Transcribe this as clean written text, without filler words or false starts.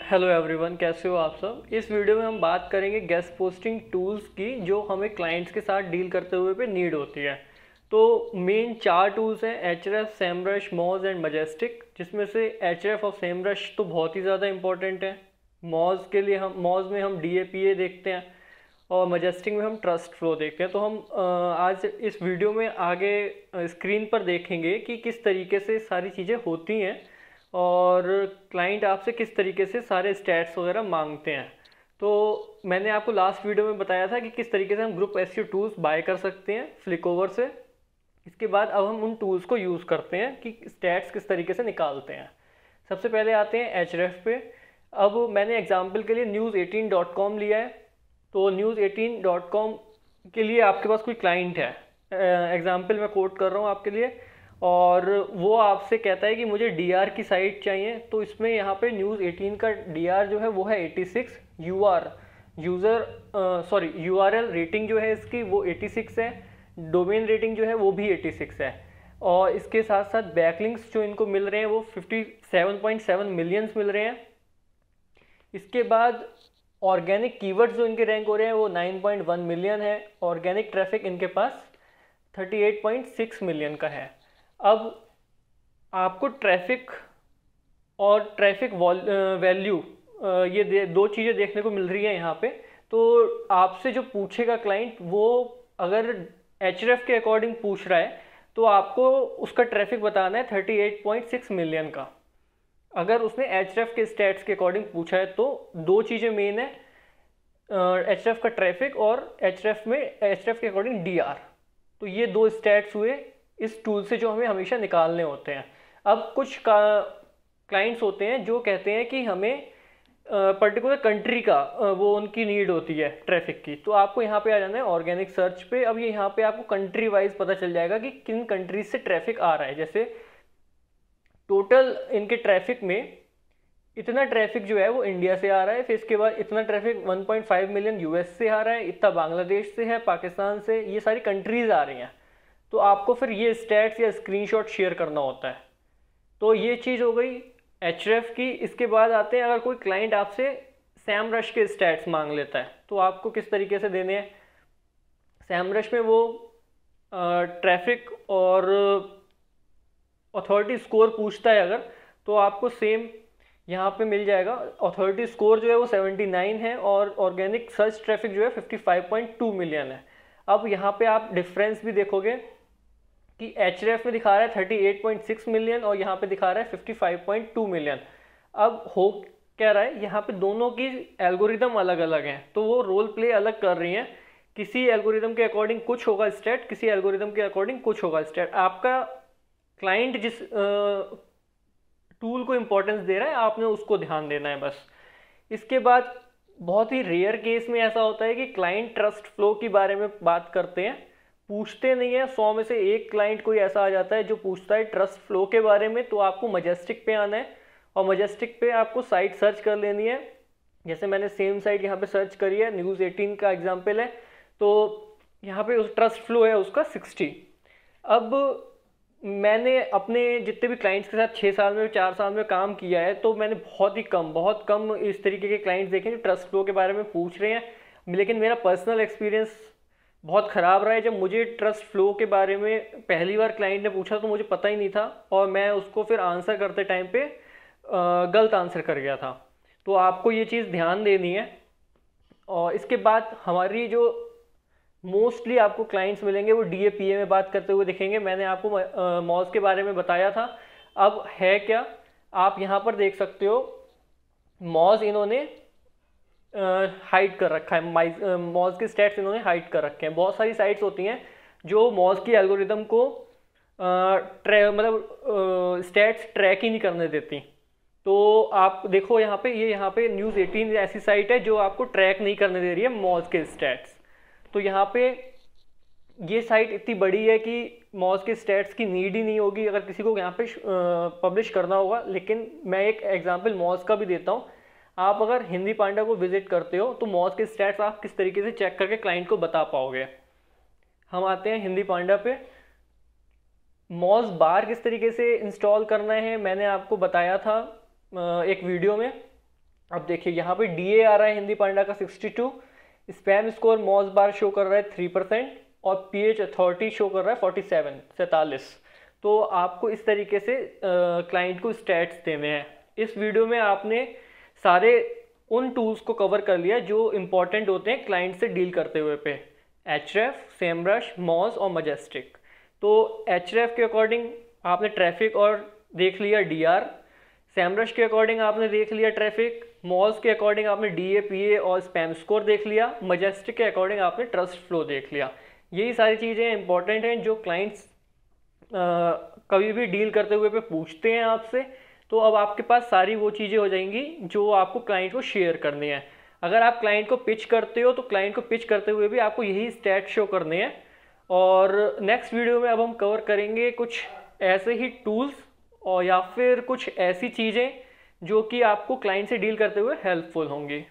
Hello everyone, कैसे हो आप सब। इस वीडियो में हम बात करेंगे गेस्ट पोस्टिंग टूल्स की जो हमें क्लाइंट्स के साथ डील करते हुए पे नीड होती है। तो मेन 4 टूल्स हैं, एचरेफ, सेमरश, मॉज एंड मजेस्टिक, जिसमें से एचरेफ और सेमरश तो बहुत ही ज़्यादा इंपॉर्टेंट है। मॉज में हम डीएपीए देखते हैं और मजेस्टिक में हम ट्रस्ट फ्लो देखते हैं। तो हम आज इस वीडियो में आगे स्क्रीन पर देखेंगे कि किस तरीके से सारी चीज़ें होती हैं और क्लाइंट आपसे किस तरीके से सारे स्टैट्स वगैरह मांगते हैं। तो मैंने आपको लास्ट वीडियो में बताया था कि किस तरीके से हम ग्रुप एसईओ टूल्स बाय कर सकते हैं फ्लिकओवर से। इसके बाद अब हम उन टूल्स को यूज़ करते हैं कि स्टैट्स किस तरीके से निकालते हैं। सबसे पहले आते हैं एचरेफ पे। अब मैंने एग्जांपल के लिए news18.com लिया है। तो news18.com के लिए आपके पास कोई क्लाइंट है, एग्जांपल मैं कोट कर रहा हूँ आपके लिए, और वो आपसे कहता है कि मुझे डीआर की साइट चाहिए। तो इसमें यहाँ पे news18 का डीआर जो है वो है 86, यूआरएल रेटिंग जो है इसकी वो 86 है, डोमेन रेटिंग जो है वो भी 86 है, और इसके साथ साथ बैकलिंक्स जो इनको मिल रहे हैं वो 57.7 मिलियंस मिल रहे हैं। इसके बाद ऑर्गेनिक कीवर्ड्स जो इनके रैंक हो रहे हैं वो 9.1 मिलियन है। ऑर्गेनिक ट्रैफिक इनके पास 38.6 मिलियन का है। अब आपको ट्रैफिक और ट्रैफिक वैल्यू ये दो चीज़ें देखने को मिल रही है यहाँ पे। तो आपसे जो पूछेगा क्लाइंट, वो अगर एचरेफ के अकॉर्डिंग पूछ रहा है तो आपको उसका ट्रैफिक बताना है 38.6 मिलियन का। अगर उसने एचरेफ के स्टैट्स के अकॉर्डिंग पूछा है तो दो चीज़ें मेन है, एचरेफ का ट्रैफिक और एचरेफ के अकॉर्डिंग डीआर। तो ये दो स्टैट्स हुए इस टूल से जो हमें हमेशा निकालने होते हैं। अब कुछ क्लाइंट्स होते हैं जो कहते हैं कि हमें पर्टिकुलर कंट्री का वो उनकी नीड होती है ट्रैफिक की। तो आपको यहाँ पे आ जाना है ऑर्गेनिक सर्च पे। अब ये यहाँ पे आपको कंट्री वाइज पता चल जाएगा कि किन कंट्रीज से ट्रैफिक आ रहा है। जैसे टोटल इनके ट्रैफिक में इतना ट्रैफिक जो है वो इंडिया से आ रहा है, फिर इसके बाद इतना ट्रैफिक 1.5 मिलियन यूएस से आ रहा है, इतना बांग्लादेश से है, पाकिस्तान से, ये सारी कंट्रीज आ रही हैं। तो आपको फिर ये स्टैट्स या स्क्रीनशॉट शेयर करना होता है। तो ये चीज़ हो गई एचरेफ की। इसके बाद आते हैं, अगर कोई क्लाइंट आपसे सैमरश के स्टैट्स मांग लेता है तो आपको किस तरीके से देने हैं। सैमरश में वो ट्रैफिक और अथॉरिटी स्कोर पूछता है अगर, तो आपको सेम यहाँ पे मिल जाएगा। अथॉरिटी स्कोर जो है वो 79 है और ऑर्गेनिक सर्च ट्रैफिक जो है 55.2 मिलियन है। अब यहाँ पे आप डिफरेंस भी देखोगे कि एचरेफ में दिखा रहा है 38.6 मिलियन और यहाँ पे दिखा रहा है 55.2 मिलियन। अब हो क्या रहा है, यहाँ पे दोनों की एल्गोरिदम अलग अलग हैं, तो वो रोल प्ले अलग कर रही हैं। किसी एल्गोरिदम के अकॉर्डिंग कुछ होगा स्टेट, किसी एल्गोरिदम के अकॉर्डिंग कुछ होगा स्टेट। आपका क्लाइंट जिस टूल को इंपॉर्टेंस दे रहा है आपने उसको ध्यान देना है बस। इसके बाद बहुत ही रेयर केस में ऐसा होता है कि क्लाइंट ट्रस्ट फ्लो के बारे में बात करते हैं, पूछते नहीं है। 100 में से एक क्लाइंट कोई ऐसा आ जाता है जो पूछता है ट्रस्ट फ्लो के बारे में। तो आपको मजेस्टिक पे आना है और मजेस्टिक पे आपको साइट सर्च कर लेनी है। जैसे मैंने सेम साइट यहाँ पे सर्च करी है, news18 का एग्जाम्पल है। तो यहाँ पे उस ट्रस्ट फ्लो है उसका 60। अब मैंने अपने जितने भी क्लाइंट्स के साथ 6 साल में 4 साल में काम किया है, तो मैंने बहुत कम इस तरीके के क्लाइंट्स देखे जो ट्रस्ट फ्लो के बारे में पूछ रहे हैं। लेकिन मेरा पर्सनल एक्सपीरियंस बहुत ख़राब रहा है। जब मुझे ट्रस्ट फ्लो के बारे में पहली बार क्लाइंट ने पूछा तो मुझे पता ही नहीं था और मैं उसको फिर आंसर करते टाइम पे गलत आंसर कर गया था। तो आपको ये चीज़ ध्यान देनी है। और इसके बाद हमारी जो मोस्टली आपको क्लाइंट्स मिलेंगे वो डीएपीए में बात करते हुए दिखेंगे। मैंने आपको मॉज के बारे में बताया था। अब है क्या, आप यहाँ पर देख सकते हो, मॉज इन्होंने हाइड कर रखा है। मॉज के स्टैट्स इन्होंने हाइड कर रखे हैं। बहुत सारी साइट्स होती हैं जो मॉज की एल्गोरिदम को स्टैट्स ट्रैक ही नहीं करने देती। तो आप देखो यहाँ पे, ये यहाँ पे news18 ऐसी साइट है जो आपको ट्रैक नहीं करने दे रही है मॉज के स्टैट्स। तो यहाँ पे ये साइट इतनी बड़ी है कि मॉज के स्टैट्स की नीड ही नहीं होगी अगर किसी को यहाँ पे पब्लिश करना होगा। लेकिन मैं एक एग्जांपल मॉज का भी देता हूँ। आप अगर हिंदी पांडा को विजिट करते हो तो मॉज के स्टैट्स आप किस तरीके से चेक करके क्लाइंट को बता पाओगे। हम आते हैं हिंदी पांडा पे। मॉज बार किस तरीके से इंस्टॉल करना है मैंने आपको बताया था एक वीडियो में। अब देखिए यहाँ पे DA आ रहा है हिंदी पांडा का 62, स्पैम स्कोर मॉस बार शो कर रहा है 3% और PH अथॉरिटी शो कर रहा है 47। तो आपको इस तरीके से क्लाइंट को स्टैट्स देने हैं। इस वीडियो में आपने सारे उन टूल्स को कवर कर लिया जो इंपॉर्टेंट होते हैं क्लाइंट से डील करते हुए पे, Href, सेमरश, मॉस और मजेस्टिक। तो Href के अकॉर्डिंग आपने ट्रैफिक और देख लिया DR, सेमरश के अकॉर्डिंग आपने देख लिया ट्रैफिक, मॉस के अकॉर्डिंग आपने DA, PA और स्पैम स्कोर देख लिया, मजेस्टिक के अकॉर्डिंग आपने ट्रस्ट फ्लो देख लिया। यही सारी चीज़ें इंपॉर्टेंट हैं जो क्लाइंट्स कभी भी डील करते हुए पे पूछते हैं आपसे। तो अब आपके पास सारी वो चीज़ें हो जाएंगी जो आपको क्लाइंट को शेयर करनी है। अगर आप क्लाइंट को पिच करते हो तो क्लाइंट को पिच करते हुए भी आपको यही स्टैट शो करने हैं। और नेक्स्ट वीडियो में अब हम कवर करेंगे कुछ ऐसे ही टूल्स और या फिर कुछ ऐसी चीज़ें जो कि आपको क्लाइंट से डील करते हुए हेल्पफुल होंगी।